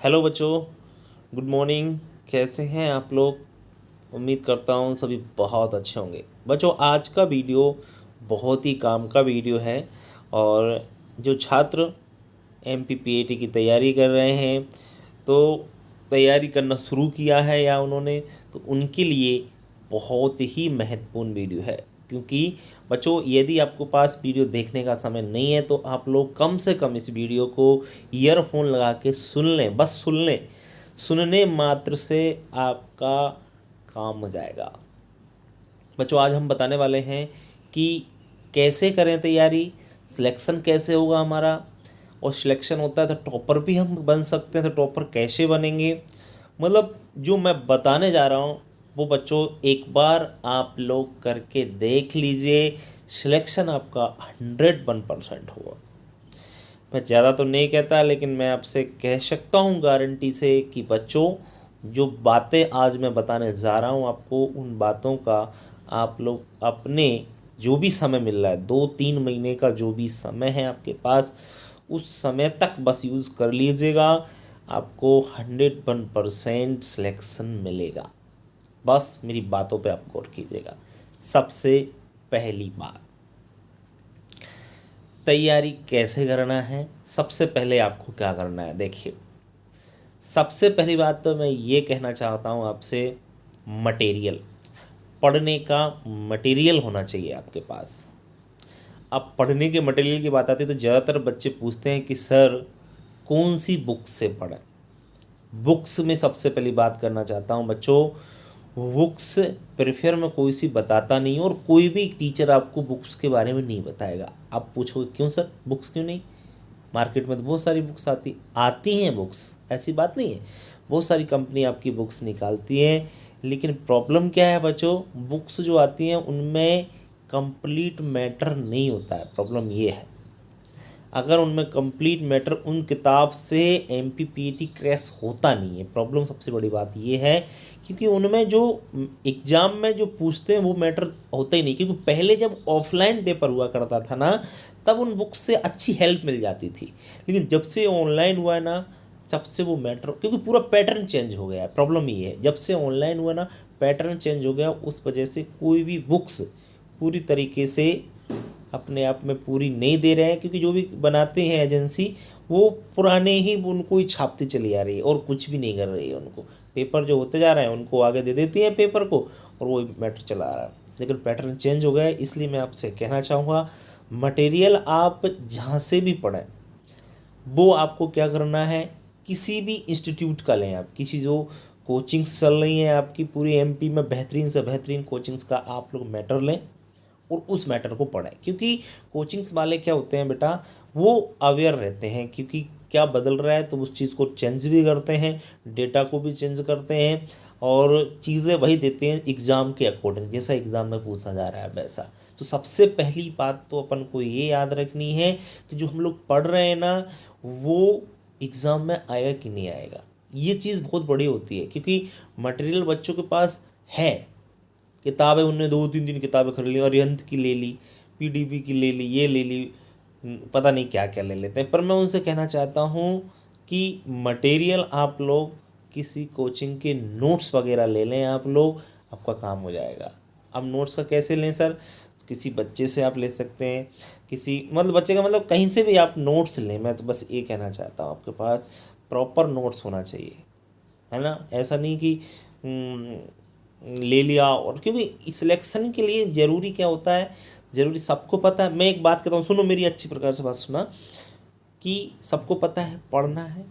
Hello बच्चों, good morning. कैसे हैं आप लोग? उम्मीद करता हूँ सभी बहुत अच्छे होंगे। बच्चों, आज का वीडियो बहुत ही काम का वीडियो है। और जो छात्र MPPAT की तैयारी कर रहे हैं, तो तैयारी करना शुरू किया है या उन्होंने, तो उनके लिए बहुत ही महत्वपूर्ण वीडियो है। क्योंकि बच्चों, यदि आपको पास वीडियो देखने का समय नहीं है तो आप लोग कम से कम इस वीडियो को ईयरफोन लगा के सुन लें, बस सुन लें। सुनने मात्र से आपका काम हो जाएगा। बच्चों, आज हम बताने वाले हैं कि कैसे करें तैयारी, सिलेक्शन कैसे होगा हमारा, और सिलेक्शन होता है तो टॉपर भी हम बन सकते हैं। तो टॉपर कैसे बनेंगे, मतलब जो मैं बताने जा रहा हूँ वो बच्चों एक बार आप लोग करके देख लीजिए। सिलेक्शन आपका 101% होगा। मैं ज़्यादा तो नहीं कहता, लेकिन मैं आपसे कह सकता हूँ गारंटी से कि बच्चों, जो बातें आज मैं बताने जा रहा हूँ आपको, उन बातों का आप लोग अपने जो भी समय मिल रहा है, 2-3 महीने का जो भी समय है आपके पास, उस समय तक बस यूज़ कर लीजिएगा। आपको 101% सिलेक्शन मिलेगा। बस मेरी बातों पे आप गौर कीजिएगा। सबसे पहली बात, तैयारी कैसे करना है। सबसे पहले आपको क्या करना है, देखिए। सबसे पहली बात तो मैं ये कहना चाहता हूँ आपसे, मटेरियल, पढ़ने का मटेरियल होना चाहिए आपके पास। अब पढ़ने के मटेरियल की बात आती है तो ज़्यादातर बच्चे पूछते हैं कि सर कौन सी बुक से पढ़ें। बुक्स में सबसे पहली बात करना चाहता हूँ बच्चों, बुक्स प्रेफर में कोई सी बताता नहीं, और कोई भी टीचर आपको बुक्स के बारे में नहीं बताएगा। आप पूछोगे क्यों सर, बुक्स क्यों नहीं? मार्केट में तो बहुत सारी बुक्स आती हैं बुक्स, ऐसी बात नहीं है। बहुत सारी कंपनी आपकी बुक्स निकालती हैं, लेकिन प्रॉब्लम क्या है बच्चों, बुक्स जो आती हैं उनमें कंप्लीट मैटर नहीं होता है। प्रॉब्लम ये है, अगर उनमें कंप्लीट मैटर उन किताब से MPPAT क्रैश होता नहीं है। प्रॉब्लम सबसे बड़ी बात ये है, क्योंकि उनमें जो एग्ज़ाम में जो पूछते हैं वो मैटर होता ही नहीं। क्योंकि पहले जब ऑफलाइन पेपर हुआ करता था ना, तब उन बुक्स से अच्छी हेल्प मिल जाती थी। लेकिन जब से ऑनलाइन हुआ है ना, तब से वो मैटर, क्योंकि पूरा पैटर्न चेंज हो गया है। प्रॉब्लम ये है, जब से ऑनलाइन हुआ ना, पैटर्न चेंज हो गया। उस वजह से कोई भी बुक्स पूरी तरीके से अपने आप में पूरी नहीं दे रहे हैं। क्योंकि जो भी बनाते हैं एजेंसी, वो पुराने ही उनको ही छापती चली आ रही है और कुछ भी नहीं कर रही है। उनको पेपर जो होते जा रहे हैं उनको आगे दे देती है पेपर को, और वो मैटर चला आ रहा है। लेकिन पैटर्न चेंज हो गया है, इसलिए मैं आपसे कहना चाहूँगा, मटेरियल आप जहाँ से भी पढ़ें, वो आपको क्या करना है, किसी भी इंस्टीट्यूट का लें। आप किसी जो कोचिंग्स चल रही हैं आपकी पूरी MP में, बेहतरीन से बेहतरीन कोचिंग्स का आप लोग मैटर लें और उस मैटर को पढ़ें। क्योंकि कोचिंग्स वाले क्या होते हैं बेटा, वो अवेयर रहते हैं क्योंकि क्या बदल रहा है, तो उस चीज़ को चेंज भी करते हैं, डेटा को भी चेंज करते हैं, और चीज़ें वही देते हैं एग्ज़ाम के अकॉर्डिंग, जैसा एग्ज़ाम में पूछा जा रहा है वैसा। तो सबसे पहली बात तो अपन को ये याद रखनी है कि जो हम लोग पढ़ रहे हैं ना, वो एग्ज़ाम में आएगा कि नहीं आएगा। ये चीज़ बहुत बड़ी होती है, क्योंकि मटेरियल बच्चों के पास है, किताबें उनने 2-3 किताबें खरीद ली, अरिहंत की ले ली, PDP की ले ली, ये ले ली, पता नहीं क्या क्या ले लेते हैं। पर मैं उनसे कहना चाहता हूँ कि मटेरियल आप लोग किसी कोचिंग के नोट्स वगैरह ले लें आप लोग, आपका काम हो जाएगा। अब नोट्स का कैसे लें सर? किसी बच्चे से आप ले सकते हैं, किसी मतलब बच्चे का मतलब कहीं से भी आप नोट्स लें। मैं तो बस ये कहना चाहता हूँ, आपके पास प्रॉपर नोट्स होना चाहिए, है ना। ऐसा नहीं कि ले लिया। और क्योंकि सिलेक्शन के लिए ज़रूरी क्या होता है, ज़रूरी सबको पता है। मैं एक बात कहता हूँ, सुनो मेरी अच्छी प्रकार से बात सुना, कि सबको पता है पढ़ना है,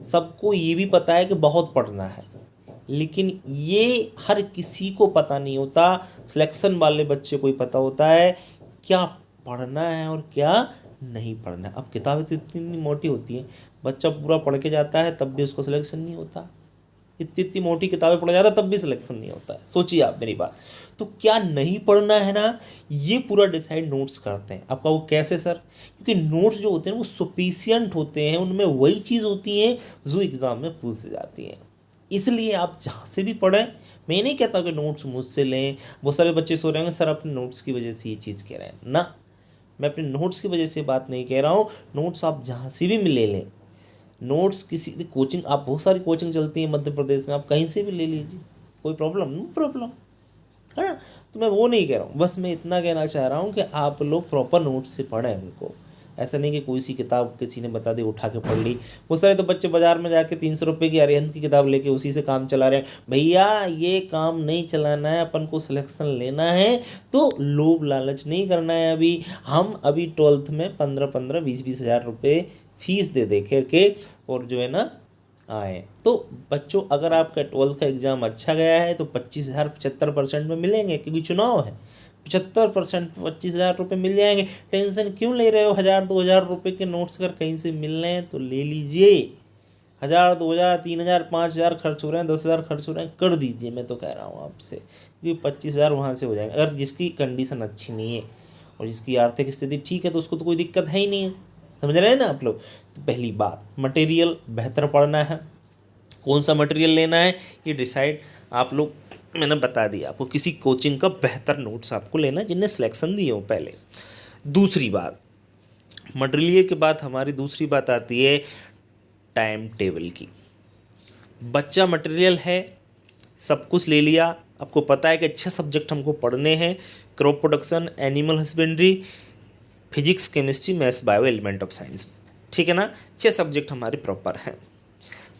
सबको ये भी पता है कि बहुत पढ़ना है, लेकिन ये हर किसी को पता नहीं होता। सिलेक्शन वाले बच्चे को ही पता होता है क्या पढ़ना है और क्या नहीं पढ़ना है। अब किताबें तो इतनी मोटी होती हैं, बच्चा पूरा पढ़ के जाता है तब भी उसको सिलेक्शन नहीं होता। इतनी इतनी मोटी किताबें पढ़ा जाता तब भी सिलेक्शन नहीं होता है। सोचिए आप मेरी बात। तो क्या नहीं पढ़ना है ना, ये पूरा डिसाइड नोट्स करते हैं आपका। वो कैसे सर? क्योंकि नोट्स जो होते हैं वो सफिशियंट होते हैं, उनमें वही चीज़ होती है जो एग्ज़ाम में पूछी जाती है। इसलिए आप जहाँ से भी पढ़ें, मैं नहीं कहता कि नोट्स मुझसे लें। बहुत सारे बच्चे सो रहे होंगे सर अपने नोट्स की वजह से ये चीज़ कह रहे हैं ना, मैं अपने नोट्स की वजह से बात नहीं कह रहा हूँ। नोट्स आप जहाँ से भी ले लें, नोट्स किसी कोचिंग, आप बहुत सारी कोचिंग चलती है मध्य प्रदेश में, आप कहीं से भी ले लीजिए, कोई प्रॉब्लम नो प्रॉब्लम, है ना। तो मैं वो नहीं कह रहा हूँ, बस मैं इतना कहना चाह रहा हूँ कि आप लोग प्रॉपर नोट्स से पढ़ें उनको। ऐसा नहीं कि कोई सी किताब किसी ने बता दी उठा के पढ़ ली। बहुत सारे तो बच्चे बाजार में जाके 300 रुपये की अरिहंत की किताब लेके उसी से काम चला रहे हैं। भैया ये काम नहीं चलाना है, अपन को सिलेक्शन लेना है, तो लोभ लालच नहीं करना है। हम अभी 12th में 15-15, 20-20 हज़ार रुपये फीस दे करके और जो है ना आए। तो बच्चों, अगर आपका 12th का एग्ज़ाम अच्छा गया है तो 25,000 75% में मिलेंगे, क्योंकि चुनाव है। 75% 25,000 रुपये मिल जाएंगे। टेंशन क्यों ले रहे हो? 1,000-2,000 रुपये के नोट्स अगर कहीं से मिल रहे हैं तो ले लीजिए। 1,000, 2,000, 3,000, 5,000 खर्च हो रहे हैं, 10,000 खर्च हो रहे हैं, कर दीजिए। मैं तो कह रहा हूँ आपसे, क्योंकि 25,000 वहाँ से हो जाएंगे। अगर जिसकी कंडीशन अच्छी नहीं है और जिसकी आर्थिक स्थिति ठीक है तो उसको तो कोई दिक्कत है ही नहीं है। समझ रहे हैं ना आप लोग। तो पहली बात, मटेरियल बेहतर पढ़ना है। कौन सा मटेरियल लेना है ये डिसाइड आप लोग, मैंने बता दिया आपको। किसी कोचिंग का बेहतर नोट्स आपको लेना है जिनने सिलेक्शन दिए हो पहले। दूसरी बात, मटेरियल के बाद हमारी दूसरी बात आती है टाइम टेबल की। बच्चा मटेरियल है, सब कुछ ले लिया, आपको पता है कि 6 सब्जेक्ट हमको पढ़ने हैं, crop production, animal husbandry, physics, chemistry, maths, bio, element of science, ठीक है ना। 6 सब्जेक्ट हमारे प्रॉपर हैं।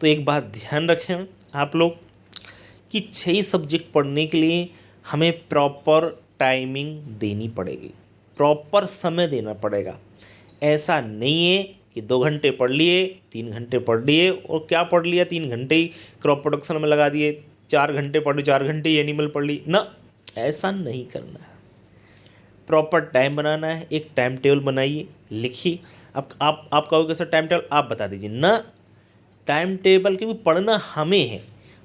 तो एक बात ध्यान रखें आप लोग कि 6 सब्जेक्ट पढ़ने के लिए हमें प्रॉपर टाइमिंग देनी पड़ेगी, प्रॉपर समय देना पड़ेगा। ऐसा नहीं है कि 2 घंटे पढ़ लिए, 3 घंटे पढ़ लिए, और क्या पढ़ लिया 3 घंटे ही क्रॉप प्रोडक्शन में लगा दिए, 4 घंटे पढ़ लिए, 4 घंटे ही एनिमल पढ़ ली ना। ऐसा नहीं करना है, प्रॉपर टाइम बनाना है। एक टाइम टेबल बनाइए, लिखिए। आप कहोगे सर टाइम टेबल आप बता दीजिए ना। टाइम टेबल, क्योंकि पढ़ना हमें है,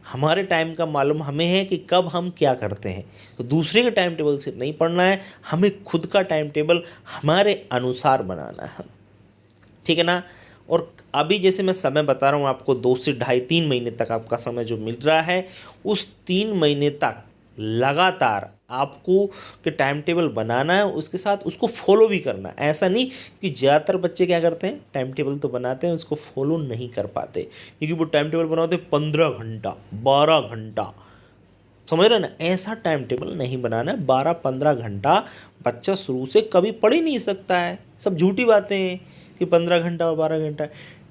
हमारे टाइम का मालूम हमें है कि कब हम क्या करते हैं। तो दूसरे के टाइम टेबल से नहीं पढ़ना है, हमें खुद का टाइम टेबल हमारे अनुसार बनाना है, ठीक है ना। और अभी जैसे मैं समय बता रहा हूँ आपको, 2 से ढाई 3 महीने तक आपका समय जो मिल रहा है, उस 3 महीने तक लगातार आपको के टाइम टेबल बनाना है, उसके साथ उसको फॉलो भी करना है। ऐसा नहीं कि ज़्यादातर बच्चे क्या करते हैं, टाइम टेबल तो बनाते हैं, उसको फॉलो नहीं कर पाते, क्योंकि वो टाइम टेबल बनाते 15 घंटा 12 घंटा, समझ रहे ना। ऐसा टाइम टेबल नहीं बनाना है। 12-15 घंटा बच्चा शुरू से कभी पढ़ ही नहीं सकता है। सब झूठी बातें हैं कि 15 घंटा और 12 घंटा।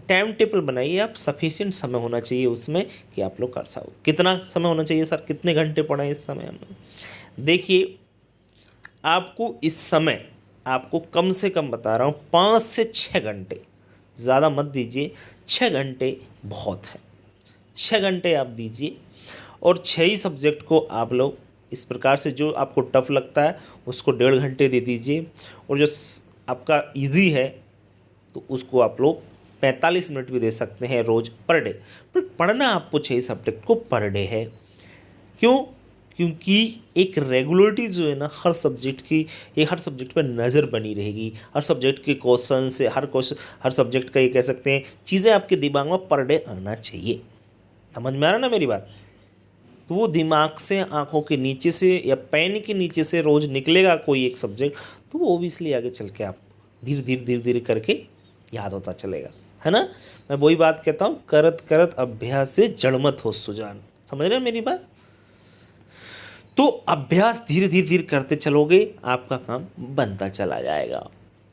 टाइम टेबल बनाइए आप, सफिशिएंट समय होना चाहिए उसमें कि आप लोग कर सको। कितना समय होना चाहिए सर, कितने घंटे पढ़ें इस समय में? देखिए, आपको इस समय, आपको कम से कम बता रहा हूँ 5 से 6 घंटे, ज़्यादा मत दीजिए, 6 घंटे बहुत है। 6 घंटे आप दीजिए, और 6 ही सब्जेक्ट को आप लोग इस प्रकार से, जो आपको टफ लगता है उसको 1.5 घंटे दे दीजिए, और जो आपका इजी है तो उसको आप लोग 45 मिनट भी दे सकते हैं रोज़ पर डे। पर पढ़ना आपको 6 सब्जेक्ट को पर डे है। क्यों? क्योंकि एक रेगुलरिटी जो है ना हर सब्जेक्ट की, ये हर सब्जेक्ट पर नज़र बनी रहेगी। हर सब्जेक्ट के क्वेश्चन से, हर सब्जेक्ट का ये कह सकते हैं चीज़ें आपके दिमाग में पर डे आना चाहिए। समझ में आ रहा ना मेरी बात? तो वो दिमाग से, आँखों के नीचे से या पेन के नीचे से रोज़ निकलेगा कोई एक सब्जेक्ट, तो वो ऑब्वियसली आगे चल के आप धीरे धीरे करके याद होता चलेगा, है ना। मैं वही बात कहता हूँ, करत करत अभ्यास से जड़मत हो सुजान। समझ रहे हैं मेरी बात? तो अभ्यास धीरे धीरे करते चलोगे, आपका काम बनता चला जाएगा,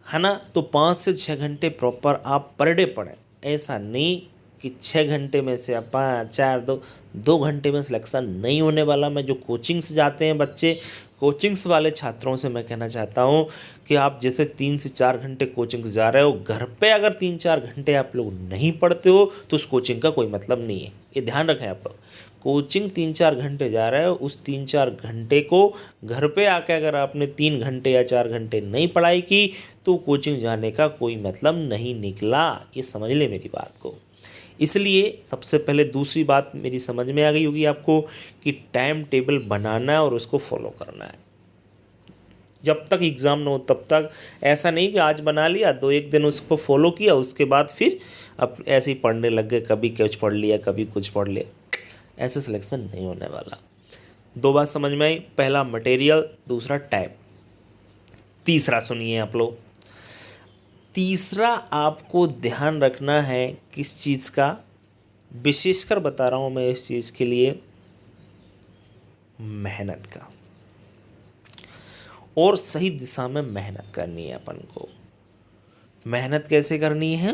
है ना। तो 5 से 6 घंटे प्रॉपर आप पर डे पढ़ें। ऐसा नहीं कि 6 घंटे में से आप 5, 4, 2 घंटे में सिलेक्शन नहीं होने वाला। मैं जो कोचिंग्स जाते हैं बच्चे, कोचिंग्स वाले छात्रों से मैं कहना चाहता हूँ कि आप जैसे 3 से 4 घंटे कोचिंग्स जा रहे हो, घर पे अगर 3-4 घंटे आप लोग नहीं पढ़ते हो तो उस कोचिंग का कोई मतलब नहीं है। ये ध्यान रखें आप लोग। कोचिंग 3-4 घंटे जा रहे हो, उस 3-4 घंटे को घर पे आके अगर आपने 3 घंटे या 4 घंटे नहीं पढ़ाई की तो कोचिंग जाने का कोई मतलब नहीं निकला। ये समझ ले मेरी बात को। इसलिए सबसे पहले दूसरी बात मेरी समझ में आ गई होगी आपको कि टाइम टेबल बनाना है और उसको फॉलो करना है। जब तक एग्ज़ाम ना हो तब तक ऐसा नहीं कि आज बना लिया, 2-1 दिन उसको फॉलो किया, उसके बाद फिर अब ऐसे ही पढ़ने लग गए, कभी कुछ पढ़ लिया कभी कुछ पढ़ लिया। ऐसे सिलेक्शन नहीं होने वाला। 2 बात समझ में आई, पहला मटेरियल, दूसरा टाइम। तीसरा सुनिए आप लोग, तीसरा आपको ध्यान रखना है किस चीज़ का, विशेषकर बता रहा हूँ मैं इस चीज़ के लिए, मेहनत का। और सही दिशा में मेहनत करनी है अपन को। मेहनत कैसे करनी है,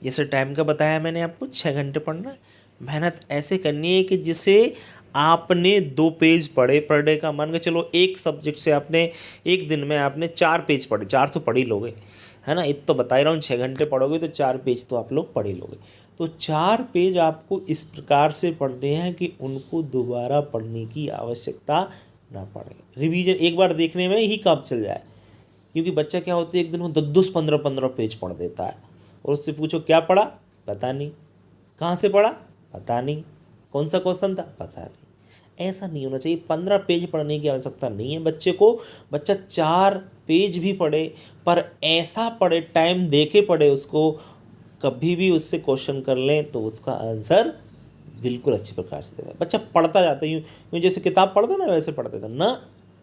जैसे टाइम का बताया मैंने आपको, 6 घंटे पढ़ना है। मेहनत ऐसे करनी है कि जिसे आपने 2 पेज पढ़े पर डे का, मान के चलो एक सब्जेक्ट से आपने एक दिन में आपने 4 पेज पढ़े, 4 तो पढ़ ही लोगे, है ना। एक तो बता ही रहा हूँ, 6 घंटे पढ़ोगे तो 4 पेज तो आप लोग पढ़ ही लोगे। तो 4 पेज आपको इस प्रकार से पढ़ने हैं कि उनको दोबारा पढ़ने की आवश्यकता ना पड़े। रिवीजन एक बार देखने में ही काम चल जाए, क्योंकि बच्चा क्या होता है, एक दिन में 10 15 पेज पढ़ देता है, और उससे पूछो क्या पढ़ा, पता नहीं, कहाँ से पढ़ा, पता नहीं, कौन सा क्वेश्चन था, पता नहीं। ऐसा नहीं होना चाहिए। 15 पेज पढ़ने की आवश्यकता नहीं है बच्चे को। बच्चा 4 पेज भी पढ़े, पर ऐसा पढ़े, टाइम दे के पढ़े उसको। कभी भी उससे क्वेश्चन कर लें तो उसका आंसर बिल्कुल अच्छी प्रकार से देता है। बच्चा पढ़ता जाता है, यूँ जैसे किताब पढ़ता ना वैसे पढ़ता था ना।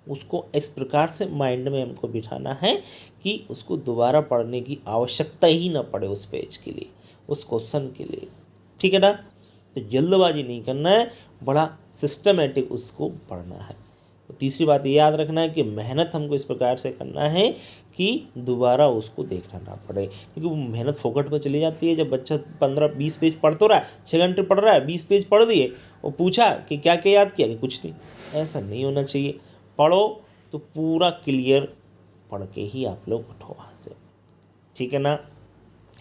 उसको इस प्रकार से माइंड में हमको बिठाना है कि उसको दोबारा पढ़ने की आवश्यकता ही ना पड़े उस पेज के लिए, उस क्वेश्चन के लिए, ठीक है ना। तो जल्दबाजी नहीं करना है, बड़ा सिस्टमेटिक उसको पढ़ना है। तो तीसरी बात ये याद रखना है कि मेहनत हमको इस प्रकार से करना है कि दोबारा उसको देखना ना पड़े, क्योंकि वो मेहनत फोकट में चली जाती है। जब बच्चा 15-20 पेज पढ़ तो रहा है, 6 घंटे पढ़ रहा है, 20 पेज पढ़ दिए, और पूछा कि क्या क्या याद किया, कि कुछ नहीं। ऐसा नहीं होना चाहिए। पढ़ो तो पूरा क्लियर पढ़ के ही आप लोग उठो वहाँ से, ठीक है ना।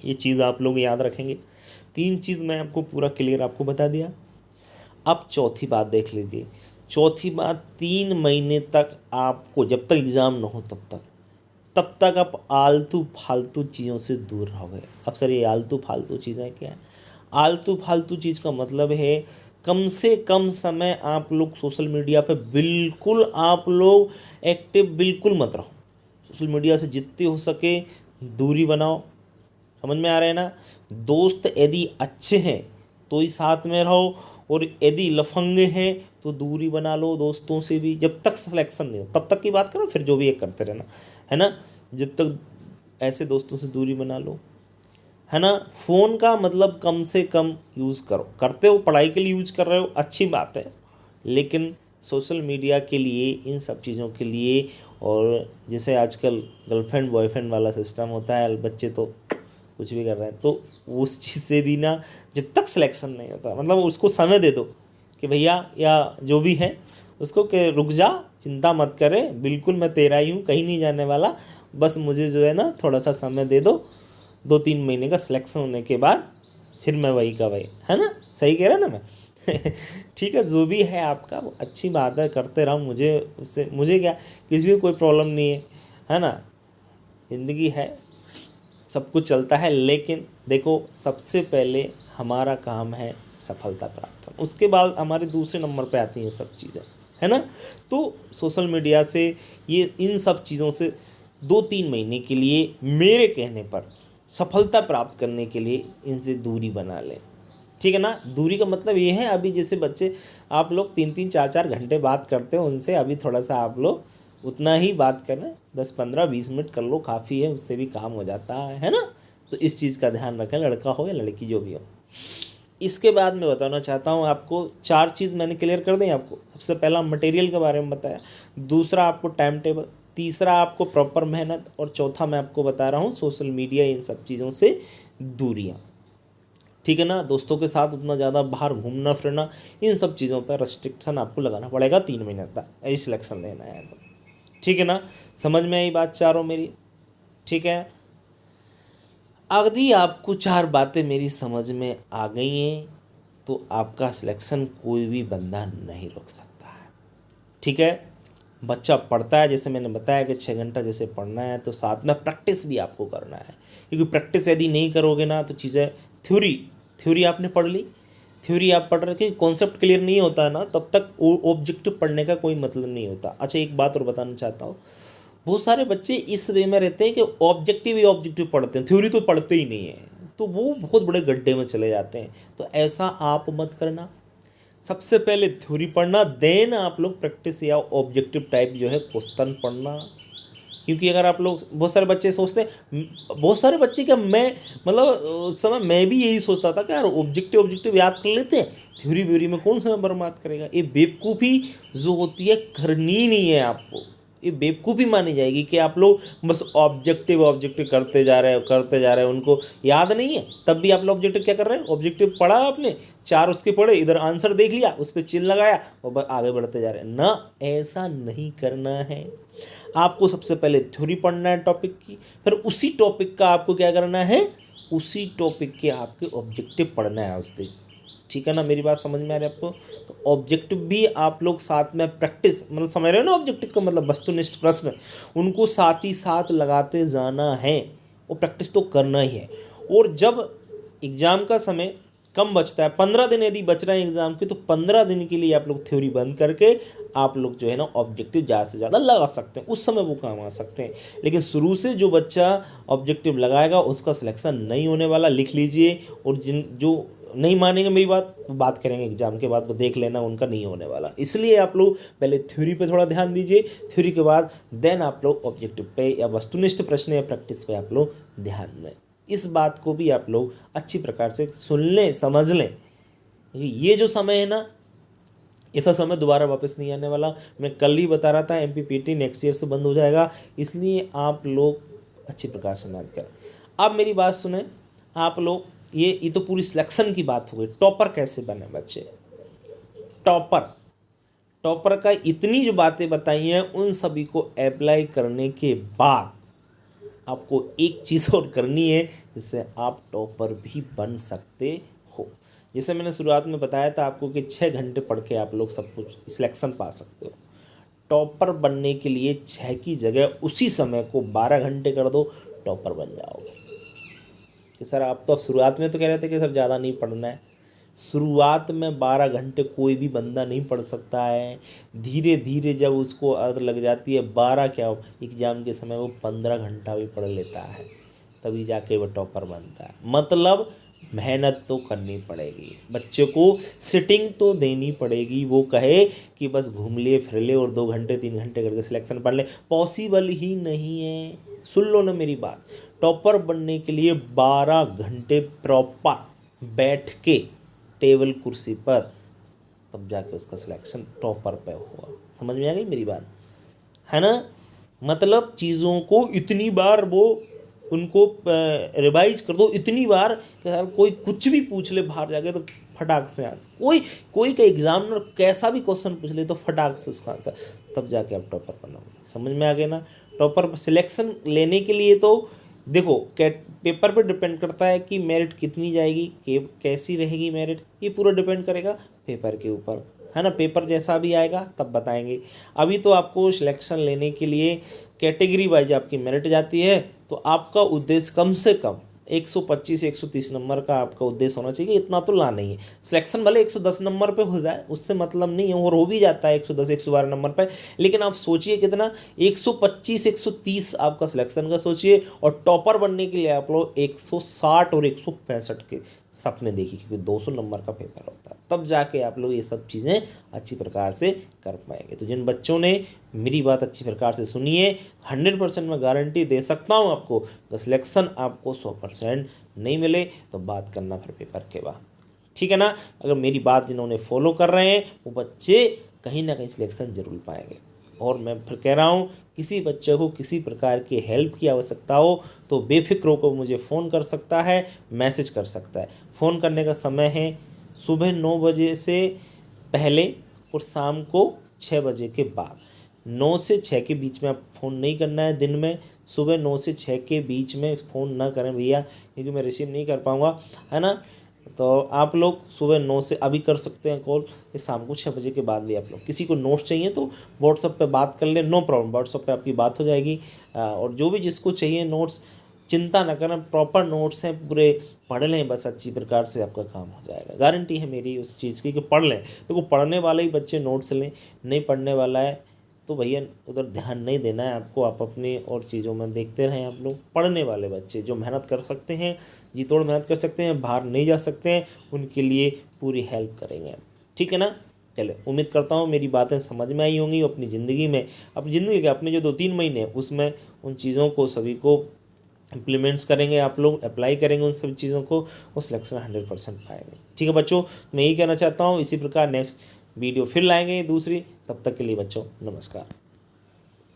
ये चीज़ आप लोग याद रखेंगे। 3 चीज़ मैं आपको पूरा क्लियर आपको बता दिया। अब चौथी बात देख लीजिए। चौथी बात, 3 महीने तक आपको, जब तक एग्ज़ाम ना हो तब तक आप आलतू फालतू चीज़ों से दूर रहोगे। अब सर ये आलतू फालतू चीज़ें क्या है? आलतू फालतू चीज़ का मतलब है कम से कम समय आप लोग सोशल मीडिया पे बिल्कुल आप लोग एक्टिव बिल्कुल मत रहो। सोशल मीडिया से जितनी हो सके दूरी बनाओ। समझ में आ रहा है ना। दोस्त यदि अच्छे हैं तो ही साथ में रहो, और यदि लफंगे हैं तो दूरी बना लो दोस्तों से भी। जब तक सिलेक्शन नहीं हो तब तक की बात करो, फिर जो भी एक करते रहना, है ना। जब तक ऐसे दोस्तों से दूरी बना लो, है ना। फ़ोन का मतलब कम से कम यूज़ करो। करते हो पढ़ाई के लिए यूज कर रहे हो, अच्छी बात है, लेकिन सोशल मीडिया के लिए, इन सब चीज़ों के लिए, और जैसे आजकल गर्लफ्रेंड बॉयफ्रेंड वाला सिस्टम होता है, बच्चे तो कुछ भी कर रहे हैं, तो उस चीज़ से भी ना, जब तक सिलेक्शन नहीं होता, मतलब उसको समय दे दो कि भैया या जो भी है उसको कि रुक जा, चिंता मत करे, बिल्कुल मैं तेरा ही हूँ, कहीं नहीं जाने वाला, बस मुझे जो है ना थोड़ा सा समय दे दो। 2-3 महीने का सिलेक्शन होने के बाद फिर मैं वही का वही, है ना। सही कह रहा ना मैं ठीक है, जो भी है आपका वो अच्छी बात है, करते रहो। मुझे क्या, किसी को कोई प्रॉब्लम नहीं है ना। ज़िंदगी है, सब कुछ चलता है, लेकिन देखो सबसे पहले हमारा काम है सफलता प्राप्त करना, उसके बाद हमारे दूसरे नंबर पे आती हैं सब चीज़ें, है ना। तो सोशल मीडिया से, ये इन सब चीज़ों से 2-3 महीने के लिए मेरे कहने पर सफलता प्राप्त करने के लिए इनसे दूरी बना लें, ठीक है ना। दूरी का मतलब ये है, अभी जैसे बच्चे आप लोग 3-3 4-4 घंटे बात करते हो उनसे, अभी थोड़ा सा आप लोग उतना ही बात करें, 10-15-20 मिनट कर लो, काफ़ी है, उससे भी काम हो जाता है ना। तो इस चीज़ का ध्यान रखें, लड़का हो या लड़की जो भी हो। इसके बाद मैं बताना चाहता हूँ आपको, 4 चीज़ मैंने क्लियर कर दी आपको। सबसे पहला मटेरियल के बारे में बताया, दूसरा आपको टाइम टेबल, तीसरा आपको प्रॉपर मेहनत, और चौथा मैं आपको बता रहा हूँ सोशल मीडिया, इन सब चीज़ों से दूरियाँ, ठीक है ना। दोस्तों के साथ उतना ज़्यादा बाहर घूमना फिरना, इन सब चीज़ों पर रेस्ट्रिक्शन आपको लगाना पड़ेगा 3 महीने तक, यही सिलेक्शन लेना है तो, ठीक है ना। समझ में आई बात चारों मेरी, ठीक है। यदि आपको 4 बातें मेरी समझ में आ गई हैं तो आपका सिलेक्शन कोई भी बंदा नहीं रोक सकता है, ठीक है। बच्चा पढ़ता है, जैसे मैंने बताया कि 6 घंटा जैसे पढ़ना है, तो साथ में प्रैक्टिस भी आपको करना है, क्योंकि प्रैक्टिस यदि नहीं करोगे ना तो चीज़ें, थ्योरी आपने पढ़ ली, थ्योरी आप पढ़ रहे, क्योंकि कॉन्सेप्ट क्लियर नहीं होता है ना तब तक ऑब्जेक्टिव पढ़ने का कोई मतलब नहीं होता। अच्छा एक बात और बताना चाहता हूँ, बहुत सारे बच्चे इस वे में रहते हैं कि ऑब्जेक्टिव ही ऑब्जेक्टिव पढ़ते हैं, थ्योरी तो पढ़ते ही नहीं है, तो वो बहुत बड़े गड्ढे में चले जाते हैं। तो ऐसा आप मत करना। सबसे पहले थ्योरी पढ़ना, देन आप लोग प्रैक्टिस या ऑब्जेक्टिव टाइप जो है क्वेश्चन पढ़ना, क्योंकि अगर आप लोग, बहुत सारे बच्चे सोचते हैं, बहुत सारे बच्चे क्या, मैं मतलब उस समय मैं भी यही सोचता था कि यार ऑब्जेक्टिव याद कर लेते हैं, थ्योरी व्योरी में कौन समय बर्बाद करेगा। ये बेवकूफ़ी जो होती है करनी नहीं है आपको, ये बेवकूफ़ी मानी जाएगी कि आप लोग बस ऑब्जेक्टिव करते जा रहे हैं, उनको याद नहीं है। तब भी आप लोग ऑब्जेक्टिव क्या कर रहे हैं, ऑब्जेक्टिव पढ़ा आपने, 4 उसके पढ़े, इधर आंसर देख लिया, उस पर चिन्ह लगाया और आगे बढ़ते जा रहे हैं ना। ऐसा नहीं करना है। आपको सबसे पहले थ्योरी पढ़ना है टॉपिक की, फिर उसी टॉपिक का आपको क्या करना है, उसी टॉपिक के आपके ऑब्जेक्टिव पढ़ना है उस दिन। ठीक है ना, मेरी बात समझ में आ रही है आपको। तो ऑब्जेक्टिव भी आप लोग साथ में प्रैक्टिस, मतलब समझ रहे हो ना, ऑब्जेक्टिव का मतलब वस्तुनिष्ठ प्रश्न, उनको साथ ही साथ लगाते जाना है, वो प्रैक्टिस तो करना ही है। और जब एग्ज़ाम का समय कम बचता है, 15 दिन यदि बच रहे हैं एग्ज़ाम के, तो 15 दिन के लिए आप लोग थ्योरी बंद करके आप लोग जो है ना ऑब्जेक्टिव ज़्यादा से ज़्यादा लगा सकते हैं, उस समय वो काम आ सकते हैं। लेकिन शुरू से जो बच्चा ऑब्जेक्टिव लगाएगा उसका सिलेक्शन नहीं होने वाला, लिख लीजिए। और जिन जो नहीं मानेंगे मेरी बात करेंगे एग्जाम के बाद, वो देख लेना, उनका नहीं होने वाला। इसलिए आप लोग पहले थ्योरी पे थोड़ा ध्यान दीजिए, थ्योरी के बाद देन आप लोग ऑब्जेक्टिव पे या वस्तुनिष्ठ प्रश्न या प्रैक्टिस पे आप लोग ध्यान दें। इस बात को भी आप लोग अच्छी प्रकार से सुन लें, समझ लें। ये जो समय है ना, ऐसा समय दोबारा वापस नहीं आने वाला। मैं कल ही बता रहा था MPPT नेक्स्ट ईयर से बंद हो जाएगा, इसलिए आप लोग अच्छी प्रकार से मेहनत करें। अब मेरी बात सुने आप लोग, ये तो पूरी सिलेक्शन की बात हो गई। टॉपर कैसे बने बच्चे, टॉपर का इतनी जो बातें बताई हैं, उन सभी को अप्लाई करने के बाद आपको एक चीज़ और करनी है, जिससे आप टॉपर भी बन सकते हो। जैसे मैंने शुरुआत में बताया था आपको कि 6 घंटे पढ़ के आप लोग सब कुछ सिलेक्शन पा सकते हो। टॉपर बनने के लिए 6 की जगह उसी समय को 12 घंटे कर दो, टॉपर बन जाओगे। कि सर आप तो शुरुआत में तो कह रहे थे कि सर ज़्यादा नहीं पढ़ना है। शुरुआत में 12 घंटे कोई भी बंदा नहीं पढ़ सकता है। धीरे धीरे जब उसको आदत लग जाती है, 12 क्या एग्ज़ाम के समय वो 15 घंटा भी पढ़ लेता है, तभी जाके वो टॉपर बनता है। मतलब मेहनत तो करनी पड़ेगी, बच्चे को सिटिंग तो देनी पड़ेगी। वो कहे कि बस घूम ले फिर ले और 2 घंटे 3 घंटे करके सिलेक्शन पढ़ ले, पॉसिबल ही नहीं है। सुन लो ना मेरी बात, टॉपर बनने के लिए 12 घंटे प्रॉपर बैठ के टेबल कुर्सी पर, तब जाके उसका सिलेक्शन टॉपर पे हुआ। समझ में आ गई मेरी बात, है ना। मतलब चीज़ों को इतनी बार वो उनको रिवाइज कर दो, इतनी बार कि यार कोई कुछ भी पूछ ले बाहर जाके तो फटाक से आंसर, कोई का एग्जामिनर कैसा भी क्वेश्चन पूछ ले तो फटाक से उसका आंसर, तब जाके आप टॉपर बनोगे। समझ में आ गया ना। टॉपर सिलेक्शन लेने के लिए तो देखो पेपर पे डिपेंड करता है कि मेरिट कितनी जाएगी, कैसी रहेगी मेरिट, ये पूरा डिपेंड करेगा पेपर के ऊपर, है ना। पेपर जैसा भी आएगा तब बताएंगे। अभी तो आपको सिलेक्शन लेने के लिए कैटेगरी वाइज आपकी मेरिट जाती है, तो आपका उद्देश्य कम से कम 125 से 130 नंबर का आपका उद्देश्य होना चाहिए। इतना तो लाना ही है। सिलेक्शन भले 110 नंबर पे हो जाए, उससे मतलब नहीं है, और हो भी जाता है 110 112 नंबर पे, लेकिन आप सोचिए कितना, 125 130 आपका सिलेक्शन का सोचिए। और टॉपर बनने के लिए आप लोग 160 और 165 के सपने देखिए, क्योंकि 200 नंबर का पेपर होता है, तब जाके आप लोग ये सब चीज़ें अच्छी प्रकार से कर पाएंगे। तो जिन बच्चों ने मेरी बात अच्छी प्रकार से सुनी है, 100% मैं गारंटी दे सकता हूँ आपको, तो सिलेक्शन आपको 100% नहीं मिले तो बात करना फिर पेपर के बाद, ठीक है ना। अगर मेरी बात जिन्होंने फॉलो कर रहे हैं वो बच्चे कहीं ना कहीं सिलेक्शन जरूर पाएंगे। और मैं फिर कह रहा हूँ, किसी बच्चे को किसी प्रकार की हेल्प की आवश्यकता हो तो बेफिक्र होकर मुझे फ़ोन कर सकता है, मैसेज कर सकता है। फ़ोन करने का समय है सुबह 9 बजे से पहले और शाम को 6 बजे के बाद। 9 से 6 के बीच में आप फ़ोन नहीं करना है दिन में। सुबह 9 से 6 के बीच में फ़ोन ना करें भैया, क्योंकि मैं रिसीव नहीं कर पाऊँगा, है ना। तो आप लोग सुबह 9 से अभी कर सकते हैं कॉल, शाम को 6 बजे के बाद भी आप लोग, किसी को नोट्स चाहिए तो व्हाट्सएप पे बात कर लें, नो प्रॉब्लम, व्हाट्सएप पे आपकी बात हो जाएगी। और जो भी जिसको चाहिए नोट्स, चिंता ना करें, प्रॉपर नोट्स हैं पूरे, पढ़ लें बस, अच्छी प्रकार से आपका काम हो जाएगा। गारंटी है मेरी उस चीज़ की कि पढ़ लें। तो पढ़ने वाले ही बच्चे नोट्स लें, नहीं पढ़ने वाला है तो भैया उधर ध्यान नहीं देना है आपको, आप अपनी और चीज़ों में देखते रहें। आप लोग पढ़ने वाले बच्चे जो मेहनत कर सकते हैं, जी तोड़ मेहनत कर सकते हैं, बाहर नहीं जा सकते हैं, उनके लिए पूरी हेल्प करेंगे, ठीक है ना। चले, उम्मीद करता हूँ मेरी बातें समझ में आई होंगी। अपनी ज़िंदगी में, अपनी ज़िंदगी के अपने जो 2-3 महीने हैं उसमें उन चीज़ों को सभी को इम्प्लीमेंट्स करेंगे, आप लोग अप्लाई करेंगे उन सभी चीज़ों को, वो सिलेक्शन 100% पाएंगे। ठीक है बच्चों, मैं यही कहना चाहता हूँ। इसी प्रकार नेक्स्ट वीडियो फिर लाएंगे दूसरी, तब तक के लिए बच्चों नमस्कार।